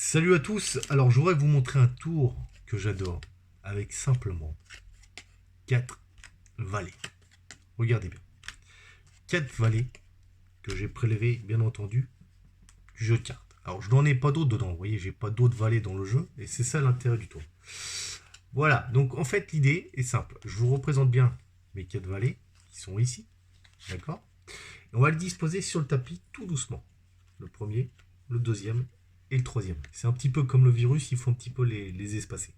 Salut à tous, alors je voudrais vous montrer un tour que j'adore avec simplement 4 valets. Regardez bien, 4 valets que j'ai prélevés bien entendu du jeu de cartes. Alors je n'en ai pas d'autres dedans, vous voyez, j'ai pas d'autres valets dans le jeu et c'est ça l'intérêt du tour. Voilà, donc en fait l'idée est simple, je vous représente bien mes 4 valets qui sont ici, d'accord? Et on va le disposer sur le tapis tout doucement. Le premier, le deuxième et le troisième. C'est un petit peu comme le virus, il faut un petit peu les espacer.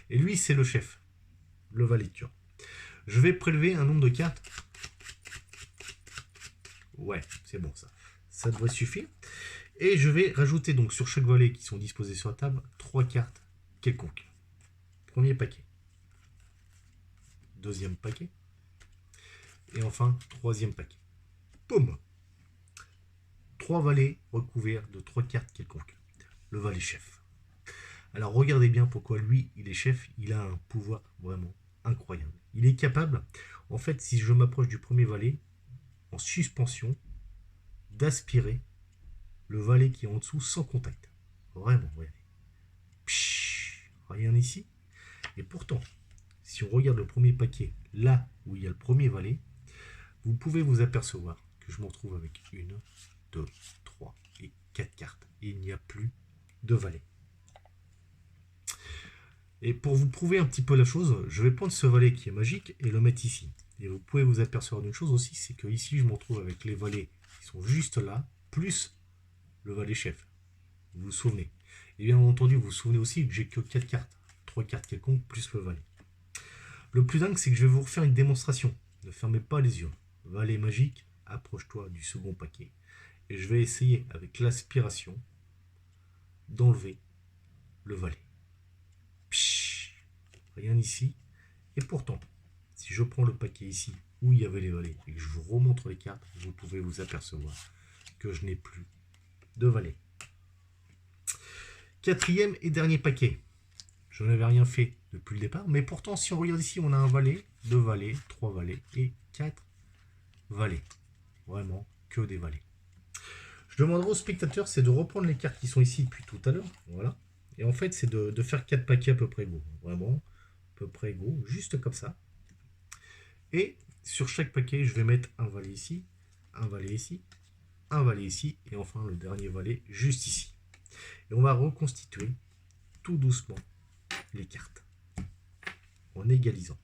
Et lui, c'est le chef, le valet de cœur. Je vais prélever un nombre de cartes. Ouais, c'est bon ça. Ça devrait suffire. Et je vais rajouter donc sur chaque valet qui sont disposés sur la table 3 cartes quelconques. Premier paquet. Deuxième paquet. Et enfin, troisième paquet. Boum! 3 valets recouverts de 3 cartes quelconques. Le valet chef. Alors regardez bien pourquoi lui, il est chef, il a un pouvoir vraiment incroyable. Il est capable, en fait, si je m'approche du premier valet, en suspension, d'aspirer le valet qui est en dessous sans contact. Vraiment, regardez. Pshhh, rien ici. Et pourtant, si on regarde le premier paquet, là où il y a le premier valet, vous pouvez vous apercevoir que je me retrouve avec 1, 2, 3 et 4 cartes. Et il n'y a plus de valet. Et pour vous prouver un petit peu la chose, je vais prendre ce valet qui est magique et le mettre ici. Et vous pouvez vous apercevoir d'une chose aussi, c'est que ici je me retrouve avec les valets qui sont juste là, plus le valet chef. Vous vous souvenez. Et bien entendu, vous vous souvenez aussi que j'ai que 4 cartes. 3 cartes quelconques plus le valet. Le plus dingue, c'est que je vais vous refaire une démonstration. Ne fermez pas les yeux. Valet magique, approche-toi du second paquet. Et je vais essayer, avec l'aspiration, d'enlever le valet. Rien ici. Et pourtant, si je prends le paquet ici où il y avait les valets et que je vous remontre les cartes, vous pouvez vous apercevoir que je n'ai plus de valets. Quatrième et dernier paquet. Je n'avais rien fait depuis le départ, mais pourtant, si on regarde ici, on a un valet, 2 valets, 3 valets et 4 valets. Vraiment que des valets. Je demanderai aux spectateurs, c'est de reprendre les cartes qui sont ici depuis tout à l'heure. Voilà. Et en fait, c'est de faire 4 paquets à peu près égaux. Vraiment, à peu près égaux, juste comme ça. Et sur chaque paquet, je vais mettre un valet ici, un valet ici, un valet ici, et enfin le dernier valet juste ici. Et on va reconstituer tout doucement les cartes, en égalisant.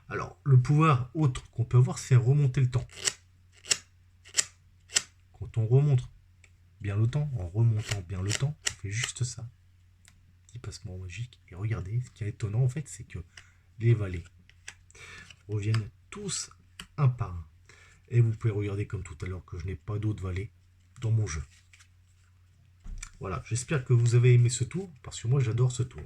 Alors, le pouvoir autre qu'on peut avoir, c'est remonter le temps. Quand on remonte bien le temps, en remontant bien le temps, on fait juste ça. Petit passement magique. Et regardez, ce qui est étonnant en fait, c'est que les valets reviennent tous un par un. Et vous pouvez regarder comme tout à l'heure que je n'ai pas d'autres valets dans mon jeu. Voilà, j'espère que vous avez aimé ce tour, parce que moi j'adore ce tour.